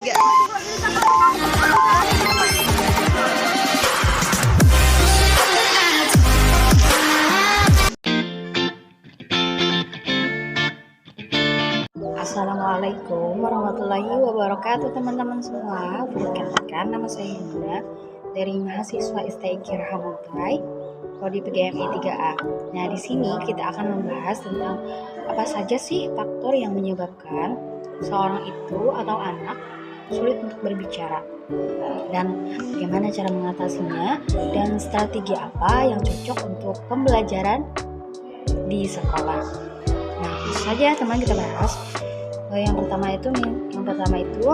Assalamualaikum warahmatullahi wabarakatuh teman-teman semua. Perkenalkan, nama saya Hendra dari mahasiswa STIQ Rahamontai Prodi PGMI 3A. Nah, di sini kita akan membahas tentang apa saja sih faktor yang menyebabkan seorang itu atau anak sulit untuk berbicara, dan bagaimana cara mengatasinya, dan strategi apa yang cocok untuk pembelajaran di sekolah. Nah, langsung saja teman kita bahas. Yang pertama itu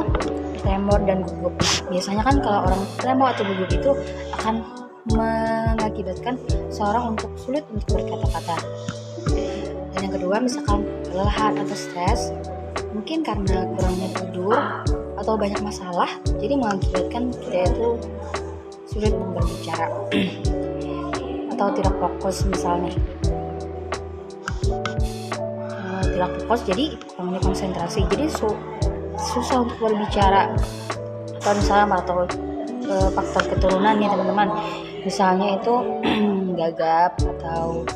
tremor dan gugup. Biasanya kan kalau orang tremor atau gugup itu akan mengakibatkan seorang untuk sulit untuk berkata-kata. Dan yang kedua, misalkan kelelahan atau stres, mungkin karena kurangnya tidur atau banyak masalah, jadi mengakibatkan kita itu sulit untuk berbicara atau tidak fokus misalnya. Tidak fokus jadi kurangnya konsentrasi, jadi susah untuk berbicara. Atau misalnya faktor keturunan nih teman-teman, misalnya itu gagap atau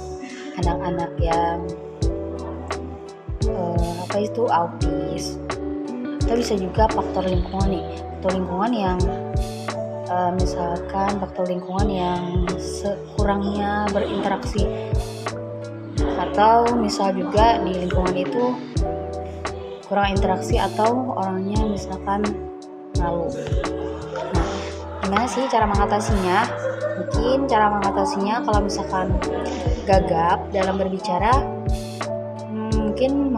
anak-anak yang autis, atau bisa juga faktor lingkungan nih, misalkan faktor lingkungan yang kurangnya berinteraksi, atau misal juga di lingkungan itu kurang interaksi atau orangnya misalkan malu. Nah, gimana sih cara mengatasinya? Mungkin cara mengatasinya kalau misalkan gagap dalam berbicara, mungkin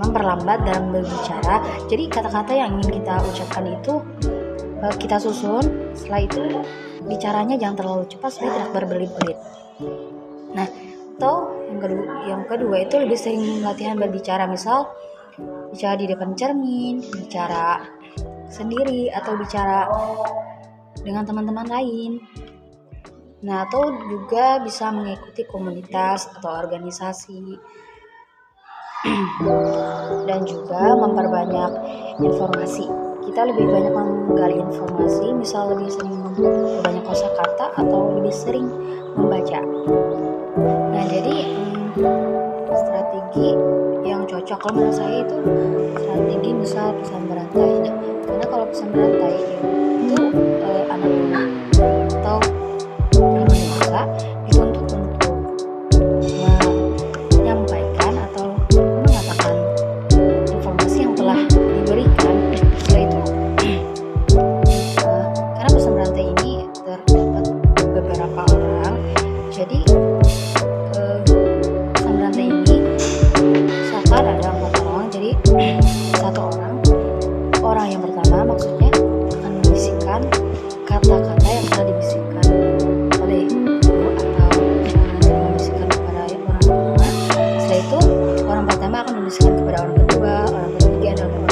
memperlambat dalam berbicara. Jadi kata-kata yang ingin kita ucapkan itu kita susun, setelah itu bicaranya jangan terlalu cepat supaya tidak berbelit-belit. Nah, atau yang kedua itu lebih sering latihan berbicara, misal bicara di depan cermin, bicara sendiri, atau bicara dengan teman-teman lain. Nah, atau juga bisa mengikuti komunitas atau organisasi, dan juga memperbanyak informasi. Kita lebih banyak menggali informasi, misal lebih sering memperbanyak kosakata atau lebih sering membaca. Nah, jadi strategi yang cocok kalau menurut saya itu strategi misal pesan berantai. Nah, karena kalau pesan berantai itu anak-anak atau orang dewasa dituntut untuk menyampaikan atau mengatakan informasi yang telah diberikan. Setelah itu karena pesan berantai ini terdapat beberapa orang, jadi ada 4 orang, jadi satu orang yang pertama maksudnya akan membisikkan kata-kata yang telah dibisikkan oleh guru atau membisikkan kepada orang pertama. Setelah itu orang pertama akan membisikkan kepada orang kedua, orang ketiga, dan orang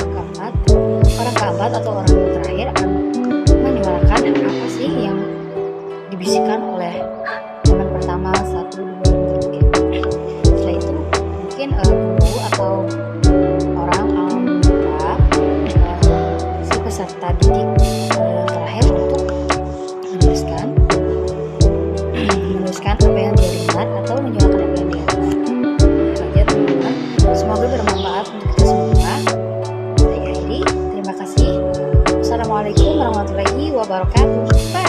keempat atau orang yang terakhir akan menyuarakan apa sih yang dibisikkan oleh teman pertama, 1, 2, 3. Setelah itu mungkin guru atau orang meminta si peserta didik terakhir untuk menuliskan apa yang dia dengar atau menyuarakan apa yang dia dengar. Saja teman-teman, semoga bermanfaat untuk kita semua. Saya akhiri, terima kasih. Assalamualaikum warahmatullahi wabarakatuh. Bye.